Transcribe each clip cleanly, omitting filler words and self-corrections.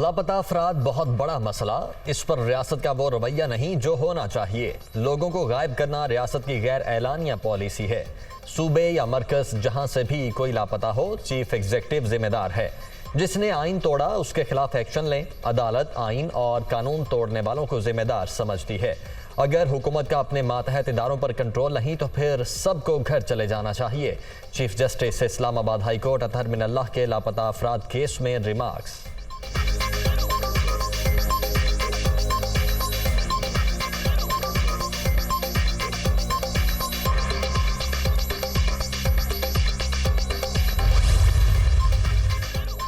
लापता अफराद बहुत बड़ा मसला, इस पर रियासत का वो रवैया नहीं जो होना चाहिए। लोगों को गायब करना रियासत की गैर एलानिया पॉलिसी है। सूबे या मरकज जहां से भी कोई लापता हो, चीफ एग्जीक्यूटिव जिम्मेदार है। जिसने आइन तोड़ा उसके खिलाफ एक्शन लें। अदालत आइन और कानून तोड़ने वालों को जिम्मेदार समझती है। अगर हुकूमत का अपने मातहत इदारों पर कंट्रोल नहीं तो फिर सबको घर चले जाना चाहिए। Chief justice Islamabad high court Athar Minallah के लापता अफराद केस में रिमार्क्स।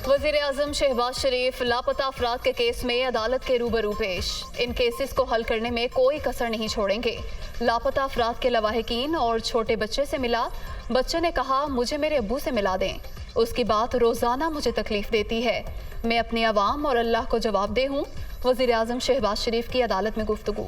वज़ीर-ए-आज़म शहबाज शरीफ लापता अफराद के केस में अदालत के रूबरू पेश। इन केसेस को हल करने में कोई कसर नहीं छोड़ेंगे। लापता अफराद के लवाहिकीन और छोटे बच्चे से मिला। बच्चे ने कहा, मुझे मेरे अब्बू से मिला दें। उसकी बात रोज़ाना मुझे तकलीफ देती है। मैं अपनी आवाम और अल्लाह को जवाबदेह हूँ। वज़ीर-ए-आज़म शहबाज शरीफ की अदालत में गुफ्तगू।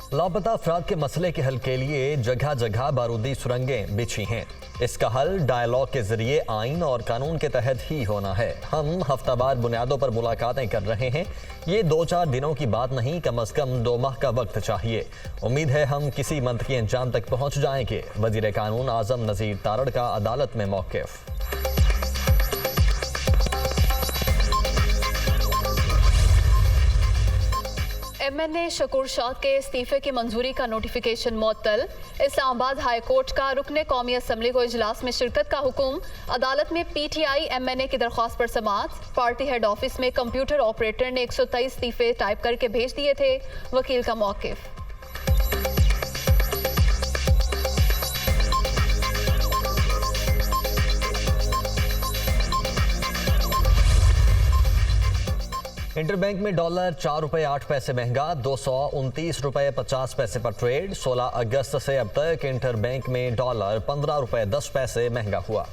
लापता अफराद के मसले के हल के लिए जगह जगह बारूदी सुरंगें बिछी हैं। इसका हल डायलॉग के जरिए आइन और कानून के तहत ही होना है। हम हफ्तावार बुनियादों पर मुलाकातें कर रहे हैं। ये 2-4 दिनों की बात नहीं, कम अज कम 2 माह का वक्त चाहिए। उम्मीद है हम किसी मंतकी अंजाम तक पहुंच जाएंगे। वजीर कानून आजम नज़ीर तारड़ का अदालत में मौक़िफ़। MNA शकूर शाह के इस्तीफे की मंजूरी का नोटिफिकेशन मुअत्तल। इस्लामाबाद हाई कोर्ट का रुकने कौमी असम्बली को इजलास में शिरकत का हुक्म। अदालत में PTI MNA की दरख्वास्त पर समाअत। पार्टी हेड ऑफिस में कंप्यूटर ऑपरेटर ने 123 इस्तीफे टाइप करके भेज दिए थे। वकील का मौक़िफ़। इंटरबैंक में डॉलर 4 रुपये 8 पैसे महंगा, 229 रुपये 50 पैसे पर ट्रेड। 16 अगस्त से अब तक इंटरबैंक में डॉलर 15 रुपये 10 पैसे महंगा हुआ।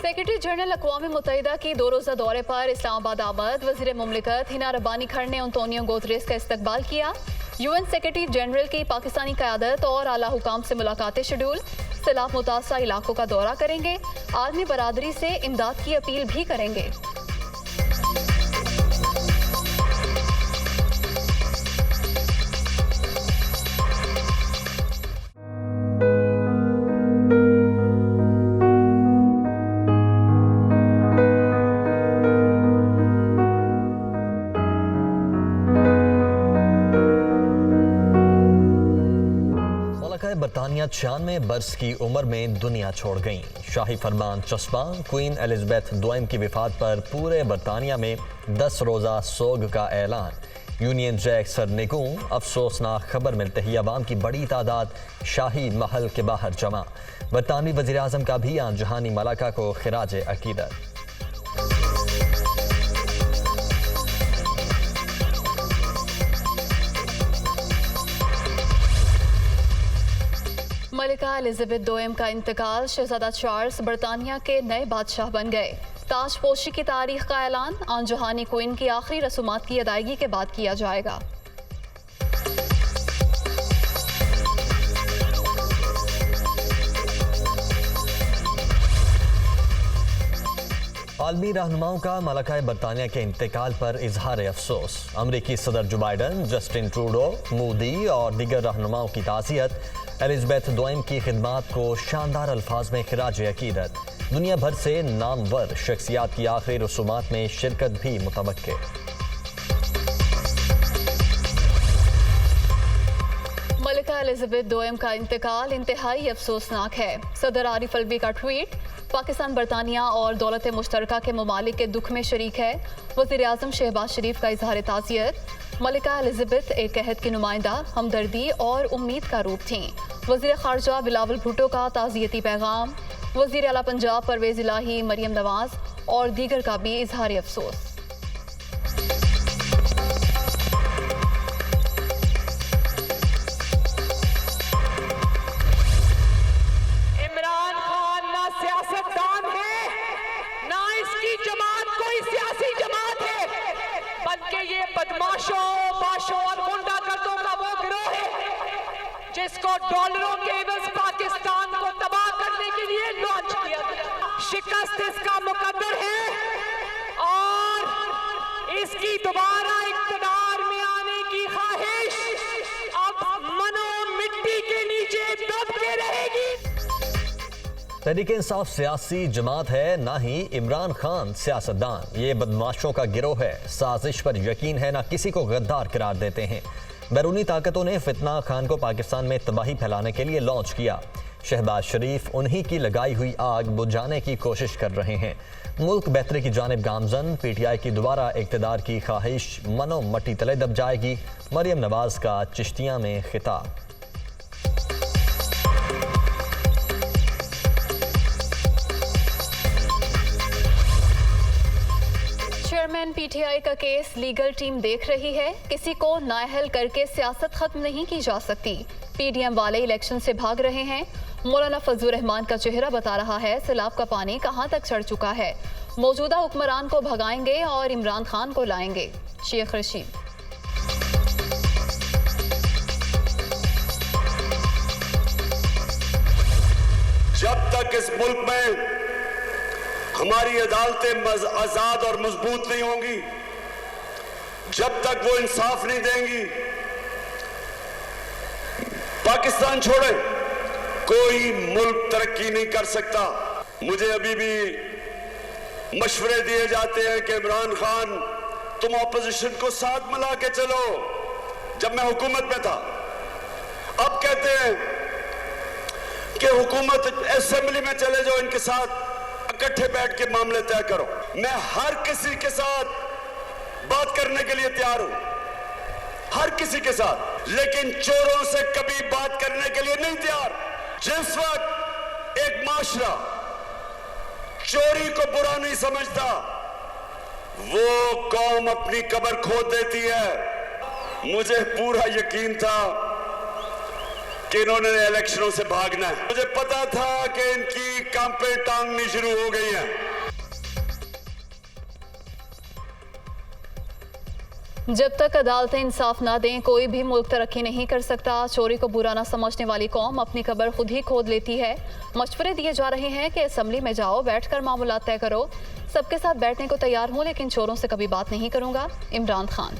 सेक्रेटरी जनरल अक़वाम मुत्तहिदा की 2 रोज़ा दौरे पर इस्लामाबाद आमद। वज़ीर मुमलिकत हिना रब्बानी खर ने अंतोनियो गुतेरेस का इस्तकबाल किया। UN सेक्रेटरी जनरल की पाकिस्तानी क़यादत और आला हुकाम से मुलाकातें शेड्यूल। सैलाब मुतासरा इलाकों का दौरा करेंगे। आलमी बरादरी से इमदाद की अपील भी करेंगे। बरतानिया 96 बरस की उम्र में दुनिया छोड़ गईं। शाही फरमान चस्पा क्वीन एलिजाबेथ II की विफात पर पूरे बरतानिया में 10 रोज़ा सोग का ऐलान। यूनियन जैक सर निगूं। अफसोसनाक खबर मिलते ही अवाम की बड़ी तादाद शाही महल के बाहर जमा। बरतानवी वज़ीर आज़म का भी आन जहानी मलाका को खिराज अकीदत। मलिका एलिजाबेथ II का इंतकाल। शहजादा चार्ल्स बरतानिया के नए बादशाह बन गए। ताजपोशी की तारीख का ऐलान आन जहानी क्वीन की आखिरी रसूमात की अदायगी के बाद किया जाएगा। आलमी रहनुमाओं का मलका बरतानिया के इंतकाल पर इजहार अफसोस। अमरीकी सदर जो बाइडन, जस्टिन ट्रूडो, मोदी और दीगर रहनुमाओं की ताज़ियत। एलिजाबेथ II की खिदमात को शानदार अल्फाज में खिराज अकीदत। दुनिया भर से नामवर शख्सियात की आखिरी रसूमात में शिरकत भी मुतवक्के। मलिका एलिजाबेथ II का इंतकाल इंतहाई अफसोसनाक है। सदर आरिफ अलवी का ट्वीट। पाकिस्तान बरतानिया और दौलत मुश्तरका के ममालिक के दुख में शरीक है। वज़ीर-ए-आज़म शहबाज शरीफ का इजहार ताज़ियत। मलिका एलिजाबेथ एक अहद की नुमाइंदा, हमदर्दी और उम्मीद का रूप थीं। वज़ीर ख़ारजा बिलावल भुट्टो का ताज़ियती पैगाम। वज़ीर आला पंजाब परवेज़ इलाही, मरियम नवाज और दीगर का भी इजहार अफसोस। इमरान खान ना सियासतदान है जिसको डॉलरों के एवज पाकिस्तान को तबाह करने के लिए लॉन्च किया गया। शिकस्त इसका मुकद्दर है और इसकी दोबारा इक़्तिदार में आने की ख्वाहिश अब मनो मिट्टी के नीचे दब के रहेगी। तहरीक इंसाफ सियासी जमात है, ना ही इमरान खान सियासतदान। ये बदमाशों का गिरोह है, साजिश पर यकीन है, ना किसी को गद्दार करार देते हैं। बैरूनी ताकतों ने फितना खान को पाकिस्तान में तबाही फैलाने के लिए लॉन्च किया। शहबाज शरीफ उन्हीं की लगाई हुई आग बुझाने की कोशिश कर रहे हैं। मुल्क बेहतरी की जानिब गामजन। पीटीआई की दोबारा इक़्तिदार की ख्वाहिश मनो मट्टी तले दब जाएगी। मरियम नवाज का चिश्तिया में खिताब। चेयरमैन पीटीआई का केस लीगल टीम देख रही है। किसी को नाअहल करके सियासत खत्म नहीं की जा सकती। पीडीएम वाले इलेक्शन से भाग रहे हैं। मौलाना फजलुर रहमान का चेहरा बता रहा है सैलाब का पानी कहां तक चढ़ चुका है। मौजूदा हुक्मरान को भगाएंगे और इमरान खान को लाएंगे। शेख रशीद। जब तक इस मुल्क में हमारी अदालतें आजाद और मजबूत नहीं होंगी, जब तक वो इंसाफ नहीं देंगी, पाकिस्तान छोड़े कोई मुल्क तरक्की नहीं कर सकता। मुझे अभी भी मशवरे दिए जाते हैं कि इमरान खान तुम ऑपोजिशन को साथ मिला के चलो। जब मैं हुकूमत में था, अब कहते हैं कि हुकूमत असेंबली में चले जाओ, इनके साथ इकट्ठे बैठ के मामले तय करो। मैं हर किसी के साथ बात करने के लिए तैयार हूं, हर किसी के साथ, लेकिन चोरों से कभी बात करने के लिए नहीं तैयार। जिस वक्त एक माशरा चोरी को बुरा नहीं समझता, वो कौम अपनी कब्र खोद देती है। मुझे पूरा यकीन था कि इन्होंने इलेक्शनों से भागना है। मुझे पता था कि इनकी कांपे टांगनी शुरू हो गई है। जब तक अदालतें इंसाफ ना दें, कोई भी मुल्क तरक्की नहीं कर सकता। चोरी को बुरा ना समझने वाली कौम अपनी कब्र खुद ही खोद लेती है। मशवरे दिए जा रहे हैं कि असेंबली में जाओ, बैठकर मामूलात तय करो। सबके साथ बैठने को तैयार हूं, लेकिन चोरों से कभी बात नहीं करूंगा। इमरान खान।